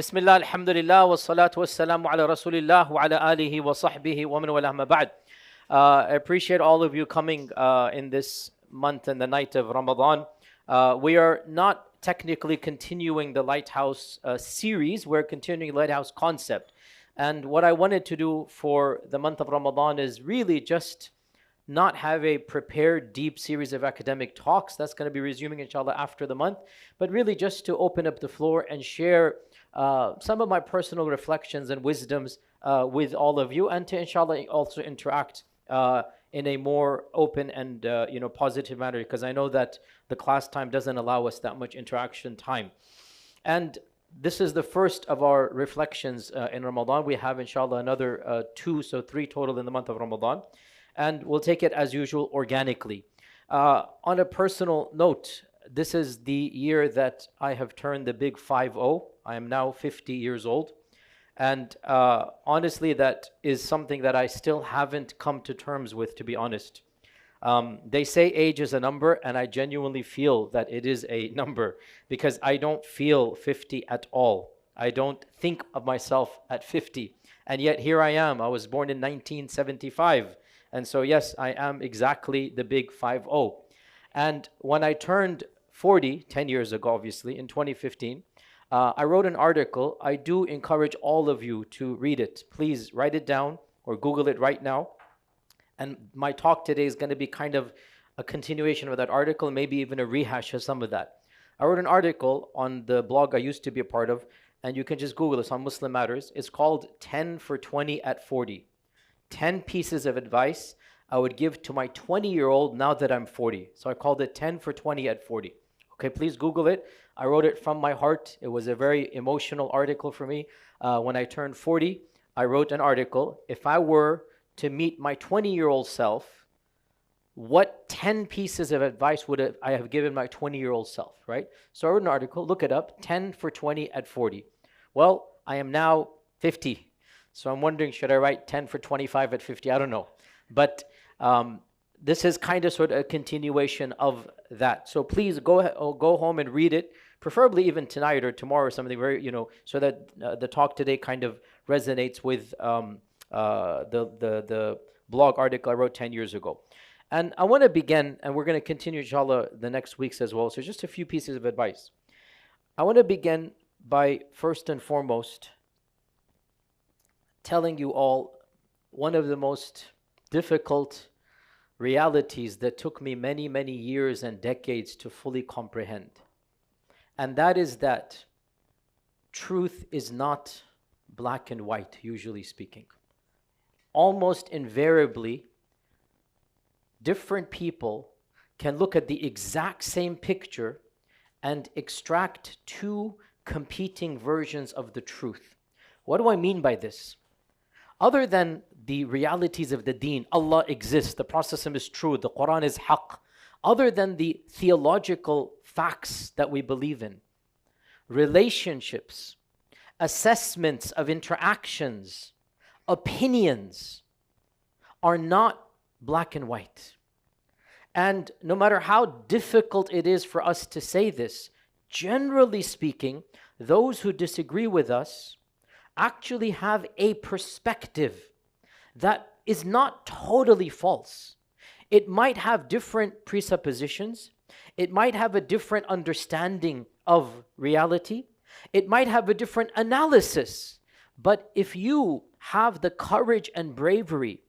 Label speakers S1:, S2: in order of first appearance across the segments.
S1: Bismillah, alhamdulillah, wa salatu wa salamu ala rasulillah wa ala alihi wa sahbihi wa man wala ma ba'd. I appreciate all of you coming in this month and the night of Ramadan. We are not technically continuing the Lighthouse series, we're continuing the Lighthouse concept. And what I wanted to do for the month of Ramadan is really just not have a prepared deep series of academic talks. That's going to be resuming inshallah after the month, but really just to open up the floor and share some of my personal reflections and wisdoms with all of you, and to inshallah also interact in a more open and positive manner, because I know that the class time doesn't allow us that much interaction time. And this is the first of our reflections in Ramadan. We have inshallah another two, so three total in the month of Ramadan. And we'll take it as usual organically. On a personal note, this is the year that I have turned the big 50. I am now 50 years old. And honestly, that is something that I still haven't come to terms with, to be honest. They say age is a number, and I genuinely feel that it is a number, because I don't feel 50 at all. I don't think of myself at 50. And yet here I am. I was born in 1975. And so yes, I am exactly the big 50. And when I turned 40, 10 years ago, obviously, in 2015, I wrote an article. I do encourage all of you to read it. Please write it down or Google it right now. And my talk today is going to be kind of a continuation of that article, maybe even a rehash of some of that. I wrote an article on the blog I used to be a part of, and you can just Google this on Muslim Matters. It's called 10 for 20 at 40. 10 pieces of advice I would give to my 20-year-old now that I'm 40. So I called it 10 for 20 at 40. Okay, please Google it. I wrote it from my heart. It was a very emotional article for me. When I turned 40, I wrote an article. If I were to meet my 20-year-old self, what 10 pieces of advice would I have given my 20-year-old self, right? So I wrote an article, look it up, 10 for 20 at 40. Well, I am now 50. So I'm wondering, should I write 10 for 25 at 50? I don't know. But this is kind of sort of a continuation of that. So please go home and read it, preferably even tonight or tomorrow or something, very, so that the talk today kind of resonates with the blog article I wrote 10 years ago. And I want to begin, and we're going to continue, inshallah, the next weeks as well. So just a few pieces of advice. I want to begin by, first and foremost, telling you all one of the most difficult realities that took me many, many years and decades to fully comprehend. And that is that truth is not black and white, usually speaking. Almost invariably, different people can look at the exact same picture and extract two competing versions of the truth. What do I mean by this? Other than the realities of the deen, Allah exists, the Prophet is true, the Quran is haqq, other than the theological facts that we believe in, relationships, assessments of interactions, opinions are not black and white. And no matter how difficult it is for us to say this, generally speaking, those who disagree with us actually have a perspective that is not totally false. It might have different presuppositions. It might have a different understanding of reality. It might have a different analysis. But if you have the courage and bravery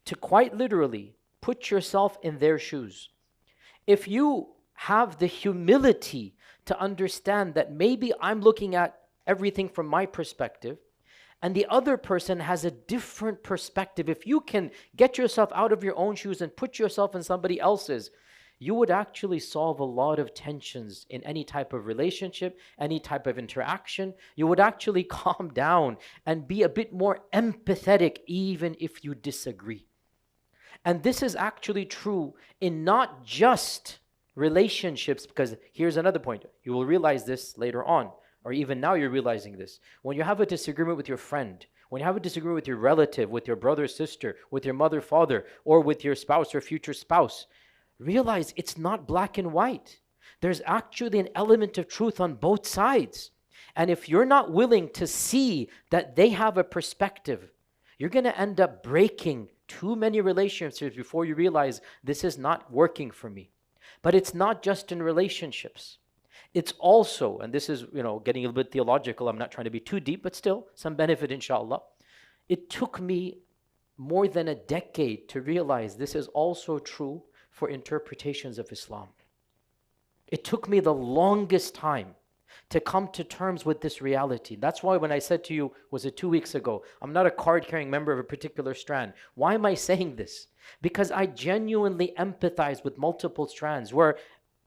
S1: to quite literally put yourself in their shoes, if you have the humility to understand that maybe I'm looking at everything from my perspective, and the other person has a different perspective. If you can get yourself out of your own shoes and put yourself in somebody else's, you would actually solve a lot of tensions in any type of relationship, any type of interaction. You would actually calm down and be a bit more empathetic, even if you disagree. And this is actually true in not just relationships, because here's another point. You will realize this later on. Or even now you're realizing this. When you have a disagreement with your friend, when you have a disagreement with your relative, with your brother, sister, with your mother, father, or with your spouse or future spouse, realize it's not black and white. There's actually an element of truth on both sides. And if you're not willing to see that they have a perspective, you're going to end up breaking too many relationships before you realize this is not working for me. But it's not just in relationships. It's also, and this is, getting a little bit theological, I'm not trying to be too deep, but still some benefit, inshallah. It took me more than a decade to realize this is also true for interpretations of Islam. It took me the longest time to come to terms with this reality. That's why when I said to you, was it 2 weeks ago, I'm not a card-carrying member of a particular strand. Why am I saying this? Because I genuinely empathize with multiple strands where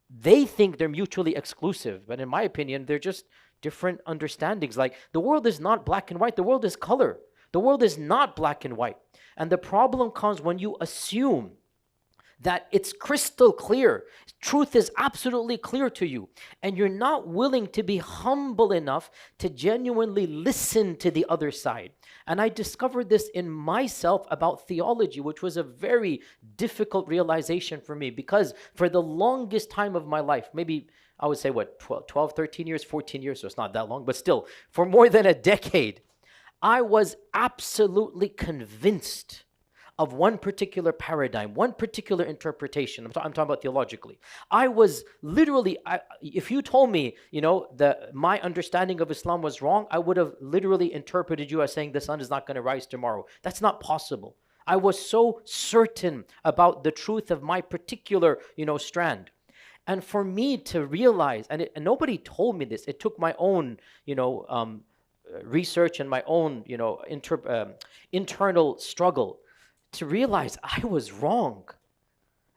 S1: they think they're mutually exclusive, but in my opinion, they're just different understandings. Like, the world is not black and white, the world is color. The world is not black and white. And the problem comes when you assume that it's crystal clear, truth is absolutely clear to you, and you're not willing to be humble enough to genuinely listen to the other side. And I discovered this in myself about theology, which was a very difficult realization for me, because for the longest time of my life, maybe I would say 12, 13 years, 14 years, so it's not that long, but still, for more than a decade, I was absolutely convinced of one particular paradigm, one particular interpretation. I'm talking about theologically. I was literally, if you told me, my understanding of Islam was wrong, I would have literally interpreted you as saying the sun is not going to rise tomorrow. That's not possible. I was so certain about the truth of my particular, strand. And for me to realize, and nobody told me this, it took my own, research and my own, internal struggle to realize I was wrong.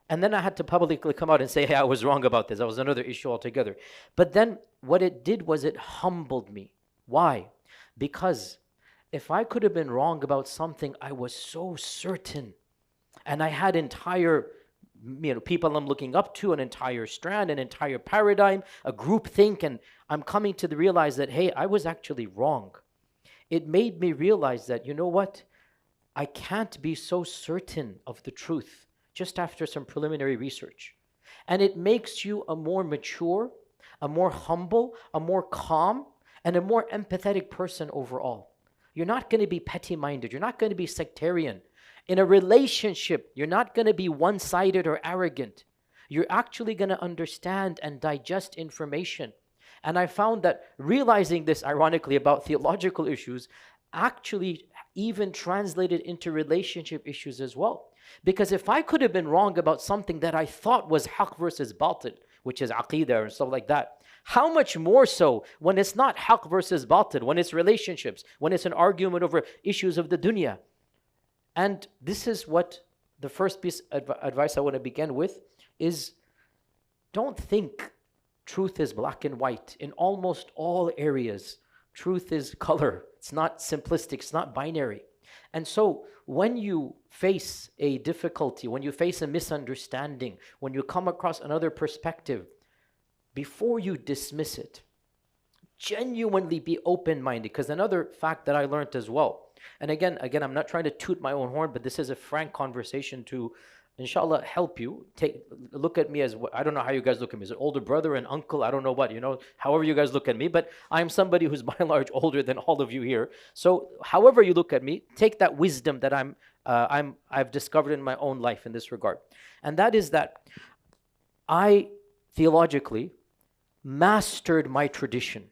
S1: And then I had to publicly come out and say, hey, I was wrong about this. That was another issue altogether. But then what it did was it humbled me. Why? Because if I could have been wrong about something, I was so certain. And I had entire, people I'm looking up to, an entire strand, an entire paradigm, a group think, and I'm coming to realize that, hey, I was actually wrong. It made me realize that, you know what? I can't be so certain of the truth just after some preliminary research. And it makes you a more mature, a more humble, a more calm, and a more empathetic person overall. You're not going to be petty-minded. You're not going to be sectarian. In a relationship, you're not going to be one-sided or arrogant. You're actually going to understand and digest information. And I found that realizing this, ironically, about theological issues actually even translated into relationship issues as well. Because if I could have been wrong about something that I thought was haqq versus batil, which is aqidah and stuff like that, how much more so when it's not haqq versus batil, when it's relationships, when it's an argument over issues of the dunya. And this is what the first piece of advice I want to begin with is, don't think truth is black and white. In almost all areas, truth is color. It's not simplistic. It's not binary. And so when you face a difficulty, when you face a misunderstanding, when you come across another perspective, before you dismiss it, genuinely be open-minded. Because another fact that I learned as well, and again, I'm not trying to toot my own horn, but this is a frank conversation to, inshallah, help you. Look at me as, I don't know how you guys look at me, as an older brother, an uncle, I don't know what, however you guys look at me, but I'm somebody who's by and large older than all of you here. So however you look at me, take that wisdom that I've discovered in my own life in this regard. And that is that I theologically mastered my tradition.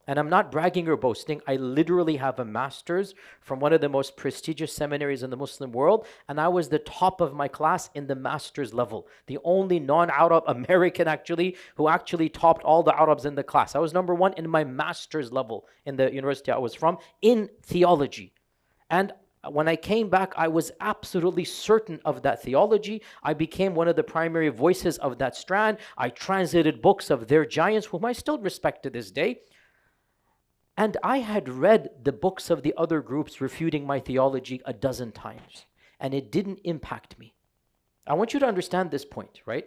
S1: And I'm not bragging or boasting. I literally have a master's from one of the most prestigious seminaries in the Muslim world. And I was the top of my class in the master's level. The only non-Arab American who actually topped all the Arabs in the class. I was number one in my master's level in the university I was from in theology. And when I came back, I was absolutely certain of that theology. I became one of the primary voices of that strand. I translated books of their giants, whom I still respect to this day. And I had read the books of the other groups refuting my theology a dozen times, and it didn't impact me. I want you to understand this point, right?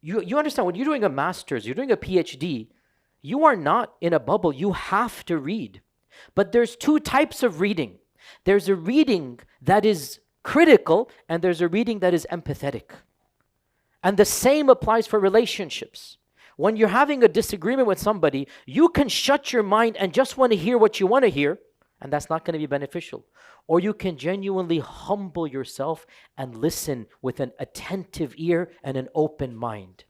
S1: You understand, when you're doing a master's, you're doing a PhD, you are not in a bubble. You have to read. But there's two types of reading. There's a reading that is critical, and there's a reading that is empathetic. And the same applies for relationships. When you're having a disagreement with somebody, you can shut your mind and just want to hear what you want to hear, and that's not going to be beneficial. Or you can genuinely humble yourself and listen with an attentive ear and an open mind.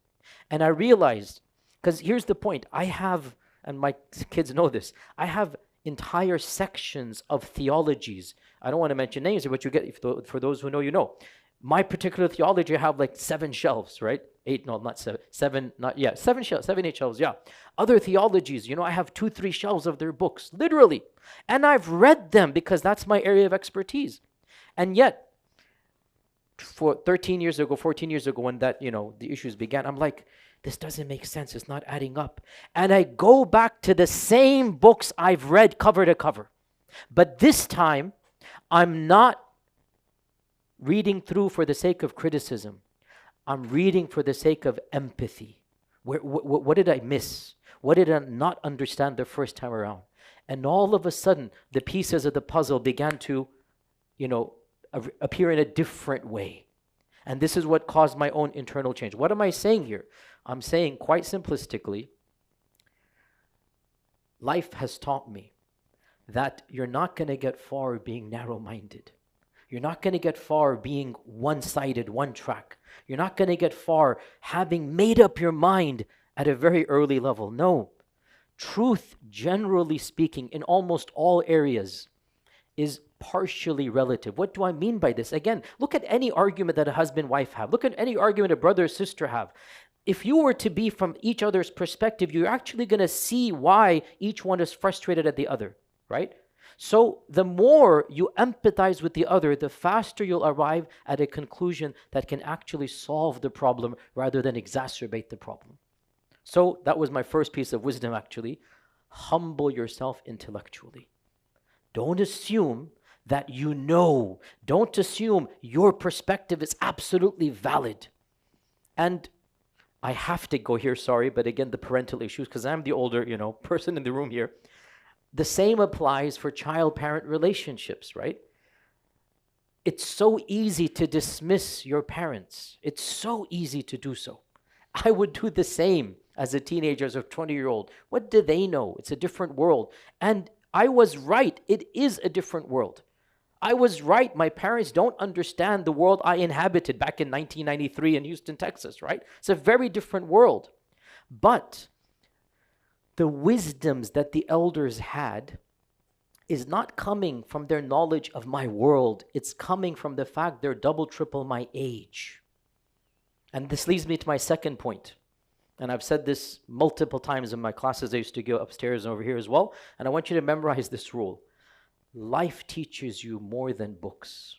S1: And I realized, because here's the point, I have, and my kids know this, I have entire sections of theologies. I don't want to mention names, but you get, for those who know, you know. My particular theology, I have like 7 shelves, right? 8, no, not 7, 7, not, yeah, 7 shelves, 7, 8 shelves, yeah. Other theologies, you know, I have 2, 3 shelves of their books, literally. And I've read them because that's my area of expertise. And yet, for 13 years ago, 14 years ago, when that, you know, the issues began, I'm like, this doesn't make sense. It's not adding up. And I go back to the same books I've read cover to cover. But this time, I'm not reading through for the sake of criticism. I'm reading for the sake of empathy. What did I miss? What did I not understand the first time around? And all of a sudden, the pieces of the puzzle began to, you know, appear in a different way. And this is what caused my own internal change. What am I saying here? I'm saying quite simplistically, life has taught me that you're not going to get far being narrow-minded. You're not going to get far being one-sided, one track. You're not going to get far having made up your mind at a very early level. No. Truth, generally speaking, in almost all areas, is partially relative. What do I mean by this? Again, look at any argument that a husband-wife have. Look at any argument a brother or sister have. If you were to be from each other's perspective, you're actually going to see why each one is frustrated at the other, right? So the more you empathize with the other, the faster you'll arrive at a conclusion that can actually solve the problem rather than exacerbate the problem. So that was my first piece of wisdom, actually. Humble yourself intellectually. Don't assume that you know. Don't assume your perspective is absolutely valid. And I have to go here, sorry, but again, the parental issues, because I'm the older, you know, person in the room here. The same applies for child-parent relationships, right? It's so easy to dismiss your parents. It's so easy to do so. I would do the same as a teenager, as a 20-year-old. What do they know? It's a different world. And I was right. It is a different world. I was right. My parents don't understand the world I inhabited back in 1993 in Houston, Texas, right? It's a very different world. But the wisdoms that the elders had is not coming from their knowledge of my world. It's coming from the fact they're double, triple my age. And this leads me to my second point. And I've said this multiple times in my classes. I used to go upstairs and over here as well. And I want you to memorize this rule. Life teaches you more than books.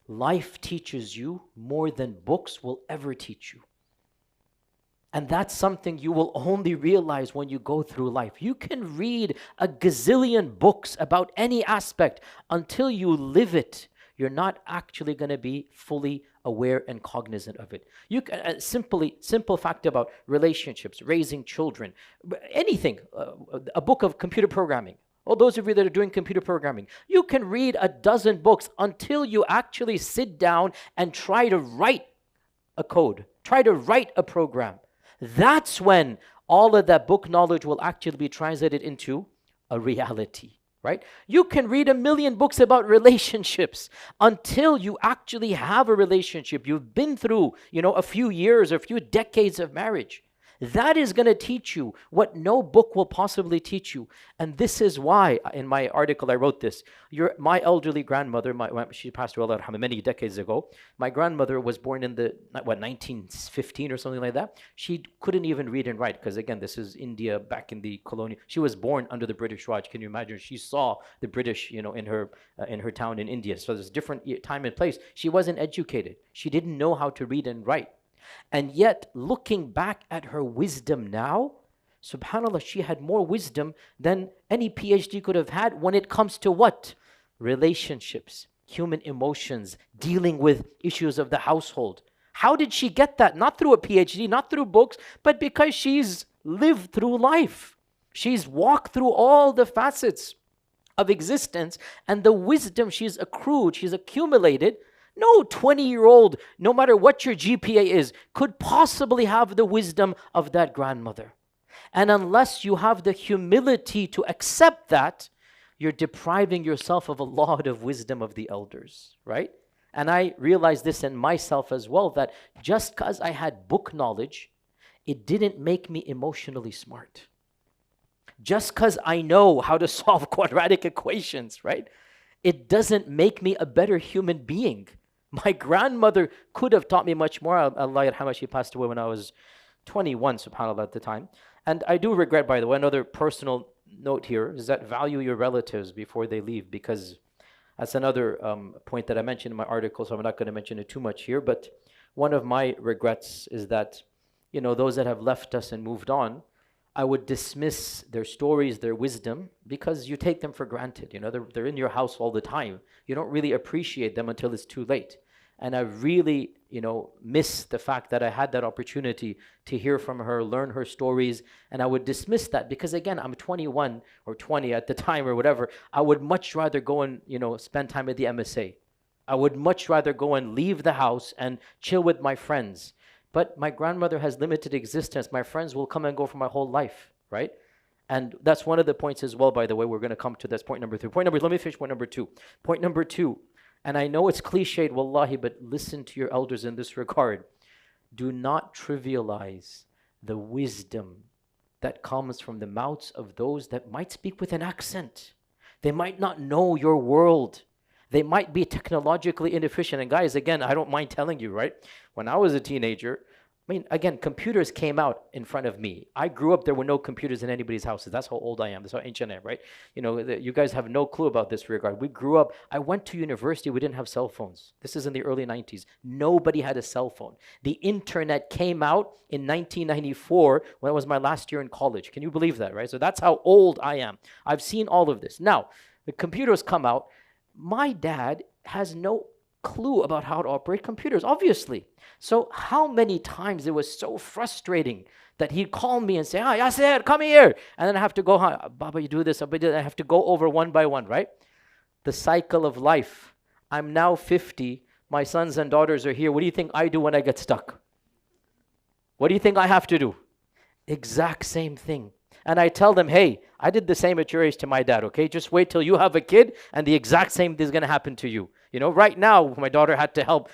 S1: Life teaches you more than books will ever teach you. And that's something you will only realize when you go through life. You can read a gazillion books about any aspect. Until you live it, you're not actually going to be fully aware and cognizant of it. You can simple fact about relationships, raising children, anything, a book of computer programming. All those of you that are doing computer programming, you can read a dozen books until you actually sit down and try to write a code, try to write a program. That's when all of that book knowledge will actually be translated into a reality, right? You can read a million books about relationships until you actually have a relationship. You've been through, a few years or a few decades of marriage. That is going to teach you what no book will possibly teach you. And this is why, in my article, I wrote this. My elderly grandmother, she passed away many decades ago. My grandmother was born in 1915 or something like that. She couldn't even read and write because, again, this is India back in the colonial. She was born under the British Raj. Can you imagine? She saw the British, in her town in India. So there's a different time and place. She wasn't educated. She didn't know how to read and write. And yet, looking back at her wisdom now, subhanAllah, she had more wisdom than any PhD could have had when it comes to what? Relationships, human emotions, dealing with issues of the household. How did she get that? Not through a PhD, not through books, but because she's lived through life. She's walked through all the facets of existence, and the wisdom she's accrued, she's accumulated, No 20-year-old, no matter what your GPA is, could possibly have the wisdom of that grandmother. And unless you have the humility to accept that, you're depriving yourself of a lot of wisdom of the elders, right? And I realized this in myself as well, that just because I had book knowledge, it didn't make me emotionally smart. Just because I know how to solve quadratic equations, right? It doesn't make me a better human being. My grandmother could have taught me much more. Allah yarhamah, she passed away when I was 21, subhanAllah, at the time. And I do regret, by the way, another personal note here is that value your relatives before they leave, because that's another point that I mentioned in my article, so I'm not going to mention it too much here. But one of my regrets is that, those that have left us and moved on, I would dismiss their stories, their wisdom, because you take them for granted. They're in your house all the time. You don't really appreciate them until it's too late. And I really, miss the fact that I had that opportunity to hear from her, learn her stories, and I would dismiss that because, again, I'm 21 or 20 at the time or whatever. I would much rather go and, spend time at the MSA. I would much rather go and leave the house and chill with my friends. But my grandmother has limited existence. My friends will come and go for my whole life, right? And that's one of the points as well, by the way. We're going to come to this point number 3. Let me finish point number 2. Point number 2, and I know it's cliched, wallahi, but listen to your elders in this regard. Do not trivialize the wisdom that comes from the mouths of those that might speak with an accent. They might not know your world. They might be technologically inefficient. And guys, again, I don't mind telling you, right? When I was a teenager, again, computers came out in front of me. I grew up, there were no computers in anybody's houses. That's how old I am. That's how ancient I am, right? You guys have no clue about this regard. We grew up, I went to university, we didn't have cell phones. This is in the early 90s. Nobody had a cell phone. The internet came out in 1994 when it was my last year in college. Can you believe that, right? So that's how old I am. I've seen all of this. Now, the computers come out. My dad has no clue about how to operate computers, obviously. So how many times it was so frustrating that he'd call me and say, Yasir, come here. And then I have to go, Baba, you do this, I have to go over one by one, right? The cycle of life. I'm now 50. My sons and daughters are here. What do you think I do when I get stuck? What do you think I have to do? Exact same thing. And I tell them, hey, I did the same at your age to my dad, okay? Just wait till you have a kid and the exact same thing is going to happen to you. Right now, my daughter had to help,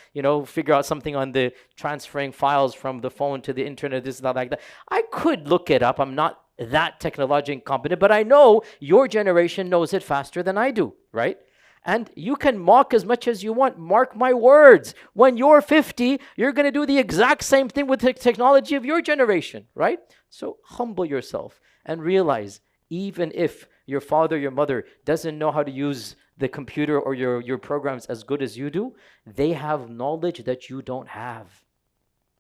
S1: figure out something on the transferring files from the phone to the internet, this, that, like that. I could look it up. I'm not that technologically competent, but I know your generation knows it faster than I do, right? And you can mock as much as you want. Mark my words. When you're 50, you're going to do the exact same thing with the technology of your generation, right? So humble yourself and realize, even if your father, your mother doesn't know how to use the computer or your programs as good as you do, they have knowledge that you don't have.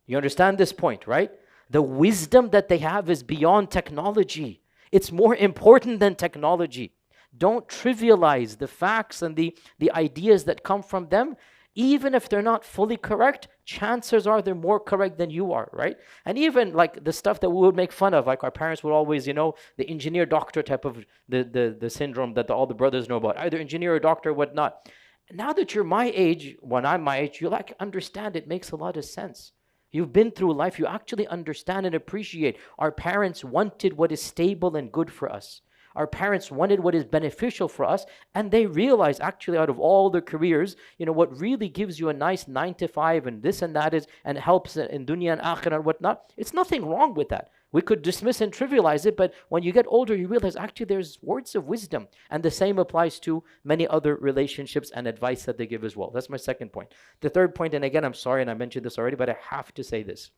S1: You understand this point, right? The wisdom that they have is beyond technology. It's more important than technology. Don't trivialize the facts and the ideas that come from them. Even if they're not fully correct, chances are they're more correct than you are, right? And even like the stuff that we would make fun of, like our parents would always, the engineer doctor type of the syndrome that all the brothers know about, either engineer or doctor, whatnot. Now that you're my age, when I'm my age, you understand it makes a lot of sense. You've been through life, you actually understand and appreciate. Our parents wanted what is stable and good for us. Our parents wanted what is beneficial for us, and they realized actually out of all their careers, what really gives you a nice 9 to 5 and this and that is, and helps in dunya and akhirah and whatnot. It's nothing wrong with that. We could dismiss and trivialize it, but when you get older, you realize actually there's words of wisdom. And the same applies to many other relationships and advice that they give as well. That's my second point. The third point, and again, I'm sorry, and I mentioned this already, but I have to say this.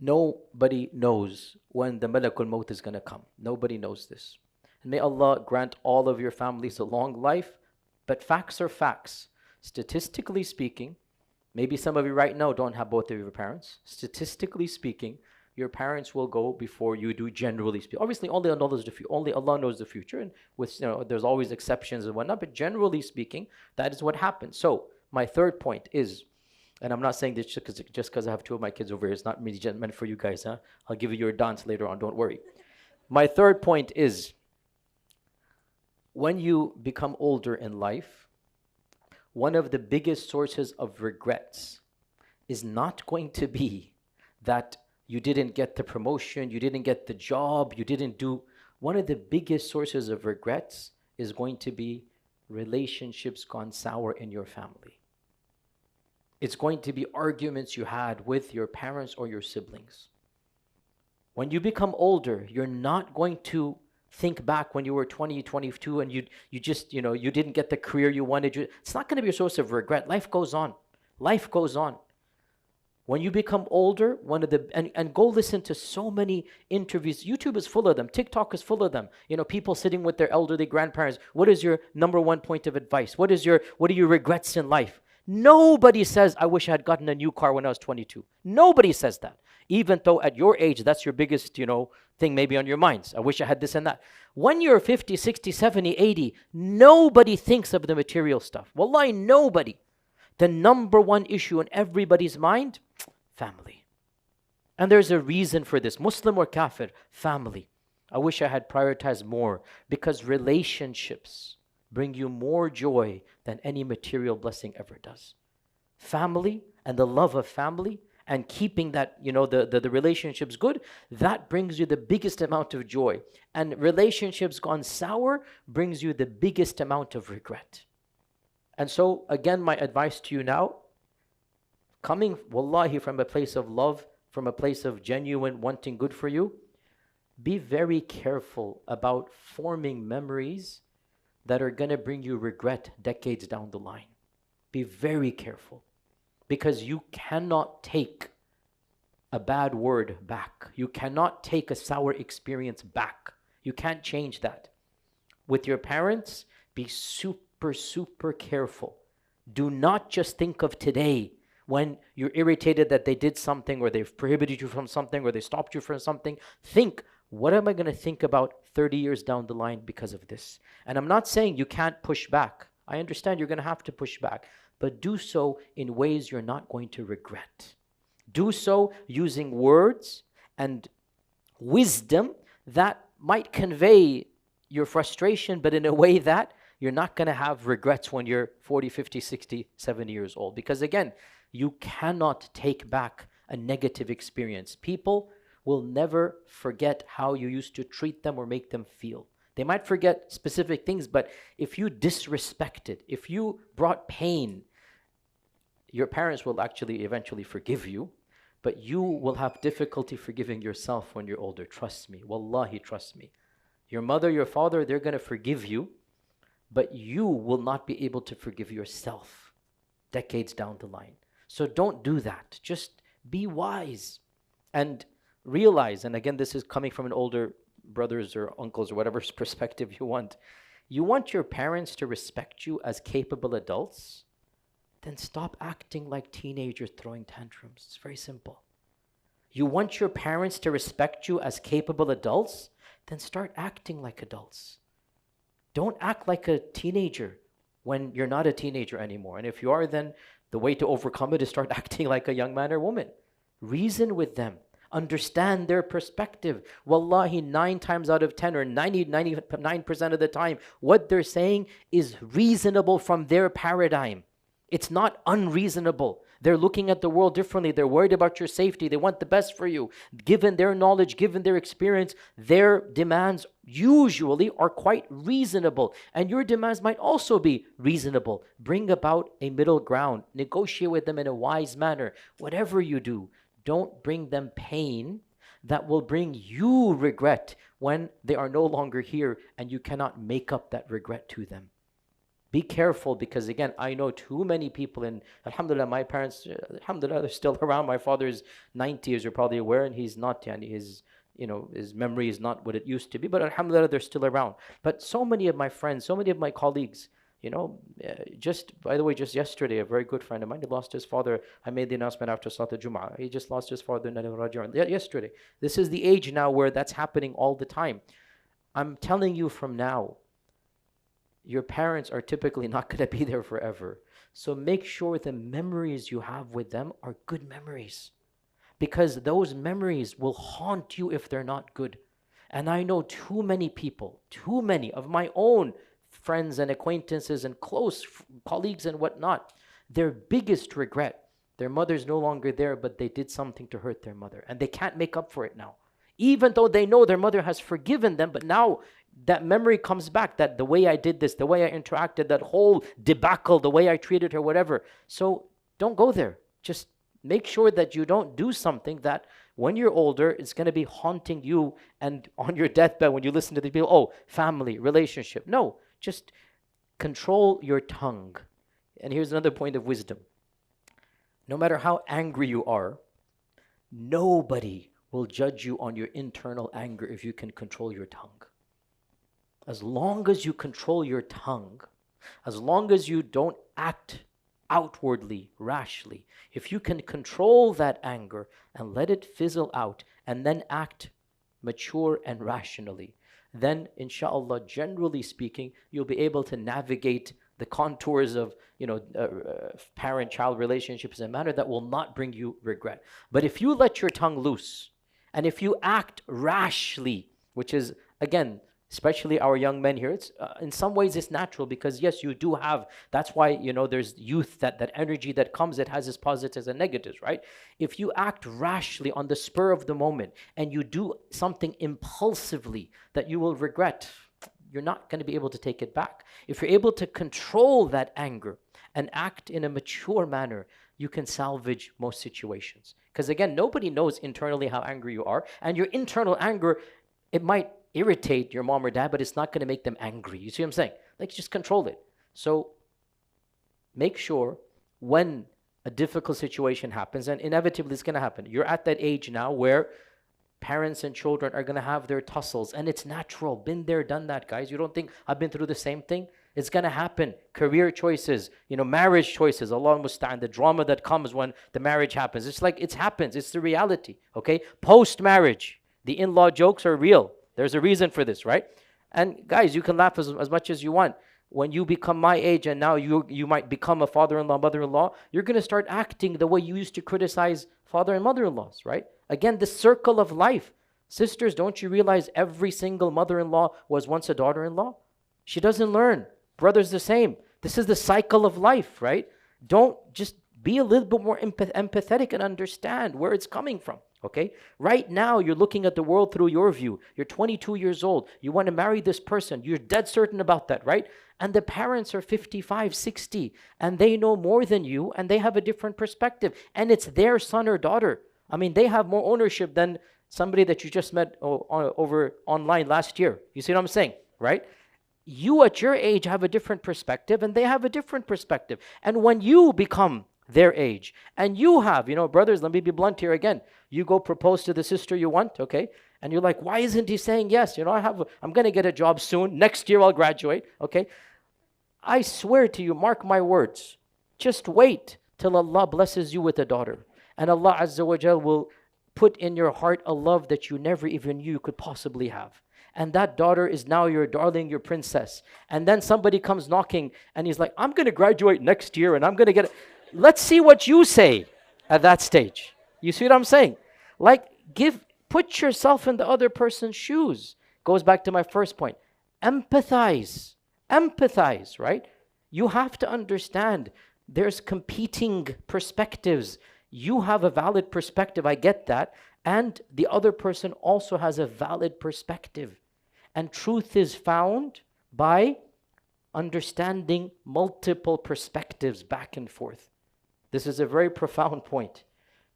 S1: Nobody knows when the Malakul Maut is going to come. Nobody knows this. And may Allah grant all of your families a long life. But facts are facts. Statistically speaking, maybe some of you right now don't have both of your parents. Statistically speaking, your parents will go before you do, generally speaking. Obviously, only Allah knows the future, and with there's always exceptions and whatnot. But generally speaking, that is what happens. So my third point is, and I'm not saying this just because I have 2 of my kids over here. It's not meant for you guys. I'll give you your dance later on. Don't worry. My third point is, when you become older in life, one of the biggest sources of regrets is not going to be that you didn't get the promotion, you didn't get the job, you didn't do. One of the biggest sources of regrets is going to be relationships gone sour in your family. It's going to be arguments you had with your parents or your siblings. When you become older, you're not going to think back when you were 20, 22, and you just, you didn't get the career you wanted. It's not going to be a source of regret. Life goes on. Life goes on. When you become older, and go listen to so many interviews. YouTube is full of them. TikTok is full of them. People sitting with their elderly grandparents. What is your number one point of advice? What are your regrets in life? Nobody says, I wish I had gotten a new car when I was 22. Nobody says that. Even though at your age, that's your biggest, thing maybe on your minds. I wish I had this and that. When you're 50, 60, 70, 80, nobody thinks of the material stuff. Wallahi, nobody. The number one issue in everybody's mind, family. And there's a reason for this. Muslim or kafir, family. I wish I had prioritized more, because relationships bring you more joy than any material blessing ever does. Family and the love of family and keeping that, the relationships good, that brings you the biggest amount of joy. And relationships gone sour brings you the biggest amount of regret. And so, again, my advice to you now, coming, wallahi, from a place of love, from a place of genuine wanting good for you, be very careful about forming memories that are going to bring you regret decades down the line. Be very careful, because you cannot take a bad word back. You cannot take a sour experience back. You can't change that. With your parents, be super, super careful. Do not just think of today when you're irritated that they did something, or they've prohibited you from something, or they stopped you from something. Think, what am I going to think about 30 years down the line because of this? And I'm not saying you can't push back. I understand you're going to have to push back, but do so in ways you're not going to regret. Do so using words and wisdom that might convey your frustration, but in a way that you're not going to have regrets when you're 40, 50, 60, 70 years old. Because again, you cannot take back a negative experience. People will never forget how you used to treat them or make them feel. They might forget specific things, but if you disrespected, if you brought pain, your parents will actually eventually forgive you, but you will have difficulty forgiving yourself when you're older. Trust me. Wallahi, trust me. Your mother, your father, they're going to forgive you, but you will not be able to forgive yourself decades down the line. So don't do that. Just be wise and realize, and again, this is coming from an older brothers or uncles or whatever perspective you want. You want your parents to respect you as capable adults? Then stop acting like teenagers throwing tantrums. It's very simple. You want your parents to respect you as capable adults? Then start acting like adults. Don't act like a teenager when you're not a teenager anymore. And if you are, then the way to overcome it is start acting like a young man or woman. Reason with them. Understand their perspective. Wallahi, 9 times out of 10 or 99% of the time, what they're saying is reasonable from their paradigm. It's not unreasonable. They're looking at the world differently. They're worried about your safety. They want the best for you. Given their knowledge, given their experience, their demands usually are quite reasonable. And your demands might also be reasonable. Bring about a middle ground. Negotiate with them in a wise manner. Whatever you do, don't bring them pain that will bring you regret when they are no longer here and you cannot make up that regret to them. Be careful, because again, I know too many people, and alhamdulillah, my parents, alhamdulillah, they're still around. My father is 90, as you're probably aware, and he's not, his memory is not what it used to be, but alhamdulillah, they're still around. But so many of my friends, so many of my colleagues, just, by the way, just yesterday, a very good friend of mine, he lost his father. I made the announcement after Salat al-Jum'ah. He just lost his father yesterday. This is the age now where that's happening all the time. I'm telling you from now, your parents are typically not going to be there forever. So make sure the memories you have with them are good memories, because those memories will haunt you if they're not good. And I know too many people, too many of my own friends and acquaintances and close colleagues and whatnot, their biggest regret, their mother's no longer there, but they did something to hurt their mother, and they can't make up for it now. Even though they know their mother has forgiven them, but now that memory comes back, that the way I did this, the way I interacted, that whole debacle, the way I treated her, whatever. So don't go there. Just make sure that you don't do something that when you're older, it's going to be haunting you, and on your deathbed when you listen to the people, oh, family, relationship. No, just control your tongue. And here's another point of wisdom. No matter how angry you are, nobody will judge you on your internal anger if you can control your tongue. As long as you control your tongue, as long as you don't act outwardly, rashly, if you can control that anger and let it fizzle out and then act mature and rationally, then inshallah, generally speaking, you'll be able to navigate the contours of parent-child relationships in a manner that will not bring you regret. But if you let your tongue loose, and if you act rashly, which is, again, especially our young men here, it's in some ways it's natural, because yes, you do have, that's why there's youth, that energy that comes, it has its positives and negatives, right? If you act rashly on the spur of the moment and you do something impulsively that you will regret, you're not going to be able to take it back. If you're able to control that anger and act in a mature manner, you can salvage most situations. Because again, nobody knows internally how angry you are, and your internal anger, it might irritate your mom or dad, but it's not going to make them angry. You see what I'm saying? Like, just control it. So make sure when a difficult situation happens, and inevitably it's going to happen, you're at that age now where parents and children are going to have their tussles, and it's natural. Been there, done that, guys. You don't think I've been through the same thing? It's going to happen. Career choices, marriage choices, Allah musta'an, the drama that comes when the marriage happens. It's like, it happens. It's the reality, okay? Post-marriage, the in-law jokes are real. There's a reason for this, right? And guys, you can laugh as much as you want. When you become my age and now you might become a father-in-law, mother-in-law, you're going to start acting the way you used to criticize father and mother-in-laws, right? Again, the circle of life. Sisters, don't you realize every single mother-in-law was once a daughter-in-law? She doesn't learn. Brothers the same. This is the cycle of life, right? Don't just be a little bit more empathetic and understand where it's coming from. Okay? Right now, you're looking at the world through your view. You're 22 years old. You want to marry this person. You're dead certain about that, right? And the parents are 55, 60, and they know more than you, and they have a different perspective. And it's their son or daughter. I mean, they have more ownership than somebody that you just met over online last year. You see what I'm saying, right? You at your age have a different perspective, and they have a different perspective. And when you become their age, and you have, brothers, let me be blunt here again. You go propose to the sister you want, okay? And you're like, why isn't he saying yes? I'm going to get a job soon. Next year I'll graduate, okay? I swear to you, mark my words. Just wait till Allah blesses you with a daughter. And Allah Azza wa Jal will put in your heart a love that you never even knew you could possibly have. And that daughter is now your darling, your princess. And then somebody comes knocking and he's like, I'm going to graduate next year and I'm going to get it. Let's see what you say at that stage. You see what I'm saying? Like, put yourself in the other person's shoes. Goes back to my first point. Empathize, right? You have to understand there's competing perspectives. You have a valid perspective, I get that. And the other person also has a valid perspective. And truth is found by understanding multiple perspectives back and forth. This is a very profound point.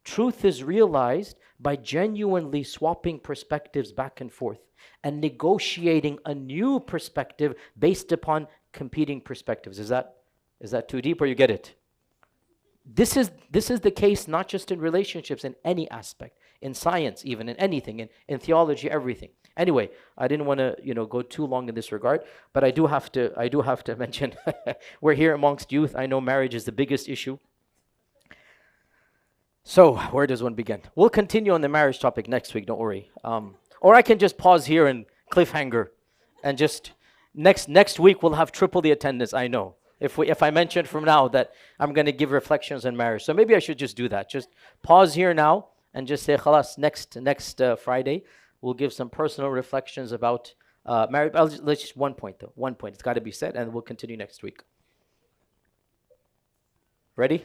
S1: Truth is realized by genuinely swapping perspectives back and forth and negotiating a new perspective based upon competing perspectives. Is that too deep, or you get it? This is the case not just in relationships, in any aspect, in science, even in anything, in theology, everything. Anyway, I didn't want to go too long in this regard, but I do have to mention we're here amongst youth. I know marriage is the biggest issue. So where does one begin? We'll continue on the marriage topic next week, don't worry. Or I can just pause here and cliffhanger, and just next week we'll have triple the attendance. I know. If I mention from now that I'm going to give reflections on marriage, so maybe I should just do that. Just pause here now and just say, khalas, next Friday we'll give some personal reflections about Married, let's just one point though. One point. It's got to be said, and we'll continue next week. Ready?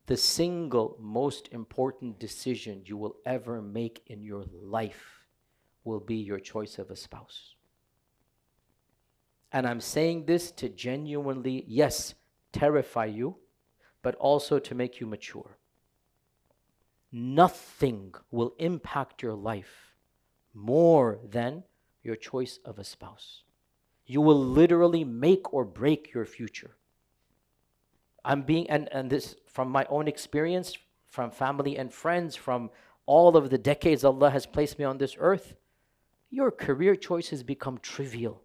S1: The single most important decision you will ever make in your life will be your choice of a spouse. And I'm saying this to genuinely, yes, terrify you, but also to make you mature. Nothing will impact your life more than your choice of a spouse. You will literally make or break your future. And this from my own experience, from family and friends, from all of the decades Allah has placed me on this earth, your career choices become trivial.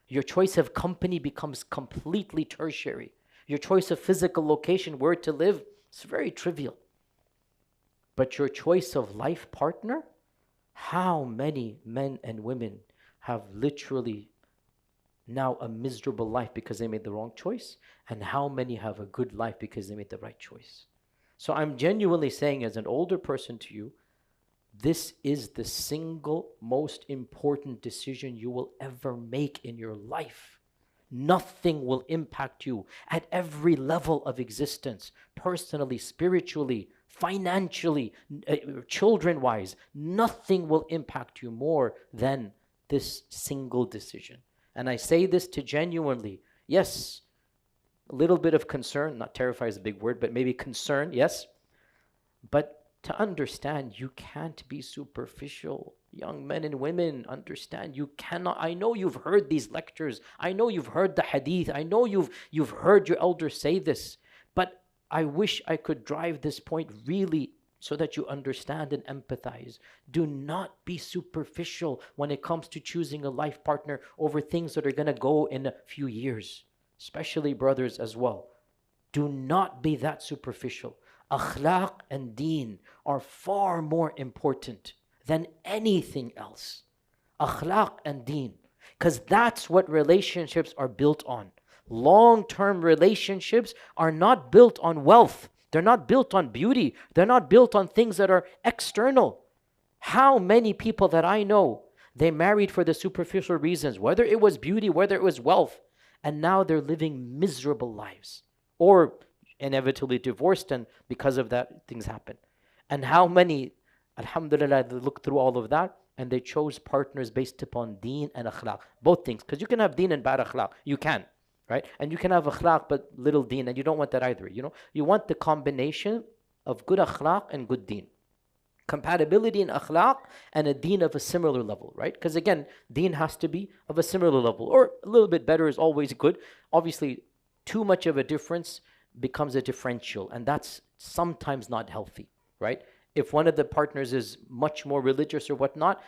S1: Your choice of company becomes completely tertiary. Your choice of physical location, where to live, it's very trivial. But your choice of life partner, how many men and women have literally now a miserable life because they made the wrong choice, and how many have a good life because they made the right choice? So I'm genuinely saying, as an older person to you, this is the single most important decision you will ever make in your life. Nothing will impact you at every level of existence, personally, spiritually, financially, children-wise. Nothing will impact you more than this single decision. And I say this to genuinely, yes, a little bit of concern, not terrify is a big word, but maybe concern, yes. But to understand, you can't be superficial. Young men and women, understand, you cannot. I know you've heard these lectures. I know you've heard the hadith. I know you've heard your elders say this. But I wish I could drive this point really so that you understand and empathize. Do not be superficial when it comes to choosing a life partner over things that are going to go in a few years, especially brothers as well. Do not be that superficial. Akhlaq and deen are far more important than anything else. Akhlaq and deen, because that's what relationships are built on. Long-term relationships are not built on wealth. They're not built on beauty. They're not built on things that are external. How many people that I know, they married for the superficial reasons, whether it was beauty, whether it was wealth, and now they're living miserable lives, or inevitably divorced, and because of that, things happen. And how many, alhamdulillah, they look through all of that, and they chose partners based upon deen and akhlaq. Both things, because you can have deen and bad akhlaq. You can. Right? And you can have akhlaq but little deen, and you don't want that either. You know, you want the combination of good akhlaq and good deen. Compatibility in akhlaq and a deen of a similar level, right? Because again, deen has to be of a similar level, or a little bit better is always good. Obviously, too much of a difference becomes a differential, and that's sometimes not healthy, right? If one of the partners is much more religious or whatnot,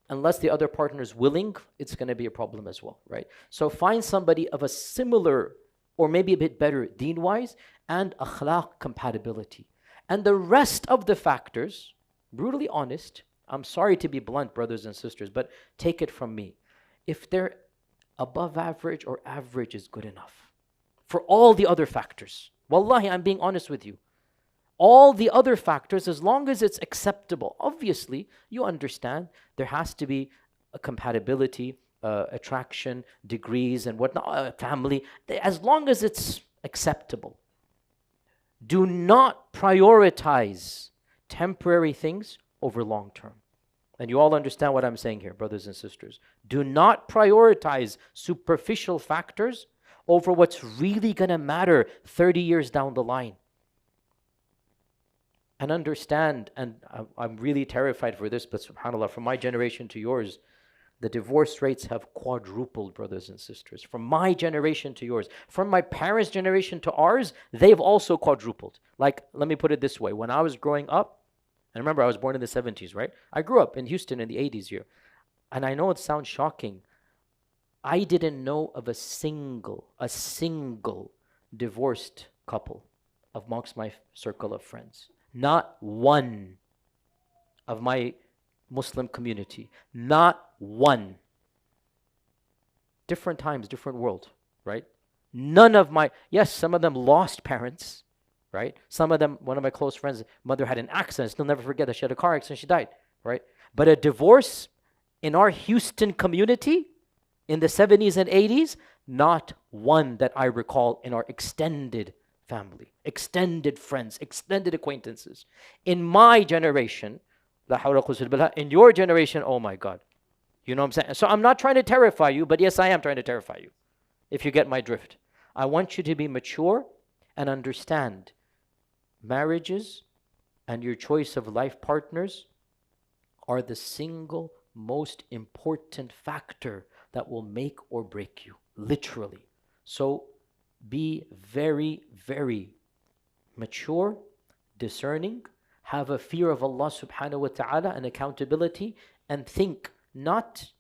S1: unless the other partner is willing, it's going to be a problem as well, right? So find somebody of a similar or maybe a bit better deen-wise and akhlaq compatibility. And the rest of the factors, brutally honest, I'm sorry to be blunt, brothers and sisters, but take it from me. If they're above average or average is good enough. For all the other factors. Wallahi, I'm being honest with you. All the other factors, as long as it's acceptable. Obviously, you understand there has to be a compatibility, attraction, degrees and whatnot, family. As long as it's acceptable. Do not prioritize temporary things over long term. And you all understand what I'm saying here, brothers and sisters. Do not prioritize superficial factors over what's really going to matter 30 years down the line. And understand, and I'm really terrified for this, but subhanAllah, from my generation to yours, the divorce rates have quadrupled, brothers and sisters. From my generation to yours. From my parents' generation to ours, they've also quadrupled. Like, let me put it this way. When I was growing up, and remember I was born in the 70s, right? I grew up in Houston in the 80s here. And I know it sounds shocking. I didn't know of a single divorced couple amongst my circle of friends. Not one of my Muslim community. Not one. Different times, different world, right? None of my, yes, some of them lost parents, right? Some of them, one of my close friends' mother had an accident. Still never forget that she had a car accident, she died, right? But a divorce in our Houston community in the 70s and 80s, not one that I recall in our extended family, extended friends, extended acquaintances. In my generation, la hawla quwwata illa billah, in your generation, oh my God. You know what I'm saying? So I'm not trying to terrify you, but yes, I am trying to terrify you, if you get my drift. I want you to be mature and understand marriages and your choice of life partners are the single most important factor that will make or break you, literally. So be very, very mature, discerning, have a fear of Allah subhanahu wa ta'ala and accountability, and think not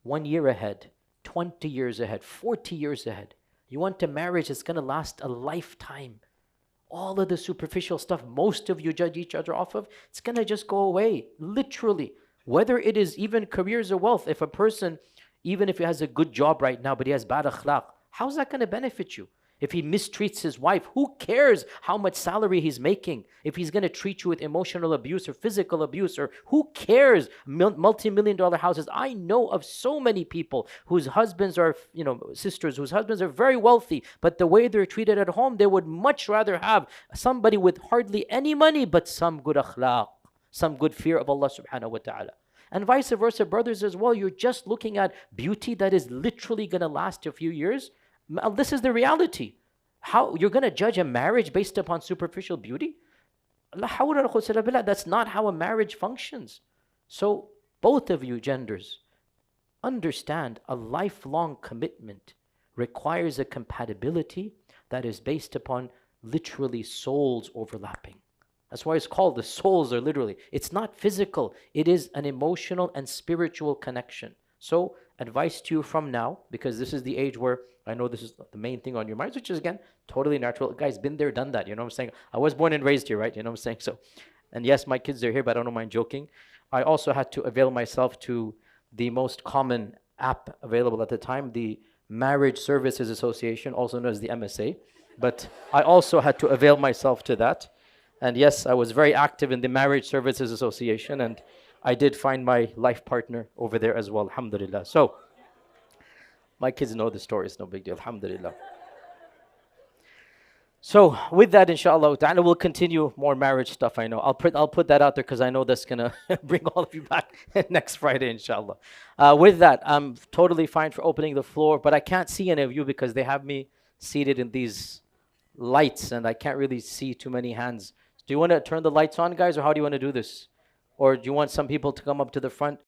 S1: 1 year ahead, 20 years ahead, 40 years ahead. You want a marriage that's going to last a lifetime. All of the superficial stuff most of you judge each other off of, it's going to just go away, literally. Whether it is even careers or wealth, if a person, even if he has a good job right now, but he has bad akhlaq, how's that going to benefit you? If he mistreats his wife, who cares how much salary he's making? If he's going to treat you with emotional abuse or physical abuse, or who cares? Multi-million-dollar houses. I know of so many people whose husbands are, sisters whose husbands are very wealthy, but the way they're treated at home, they would much rather have somebody with hardly any money, but some good akhlaq, some good fear of Allah subhanahu wa ta'ala. And vice versa, brothers as well. You're just looking at beauty that is literally going to last a few years. This is the reality. How you're going to judge a marriage based upon superficial beauty? That's not how a marriage functions. So both of you genders, understand a lifelong commitment requires a compatibility that is based upon literally souls overlapping. That's why it's called the souls are literally. It's not physical. It is an emotional and spiritual connection. So advice to you from now, because this is the age where I know this is the main thing on your minds, which is again, totally natural. Guys, been there, done that. You know what I'm saying? I was born and raised here, right? You know what I'm saying? So, and yes, my kids are here, but I don't mind joking. I also had to avail myself to the most common app available at the time, the Marriage Services Association, also known as the MSA. But I also had to avail myself to that. And yes, I was very active in the Marriage Services Association, and I did find my life partner over there as well, alhamdulillah. So, my kids know the story, it's no big deal, alhamdulillah. So, with that, inshallah ta'ala, we'll continue more marriage stuff, I know. I'll put that out there because I know that's going to bring all of you back next Friday, inshallah. With that, I'm totally fine for opening the floor, but I can't see any of you because they have me seated in these lights, and I can't really see too many hands. Do you want to turn the lights on, guys, or how do you want to do this? Or do you want some people to come up to the front?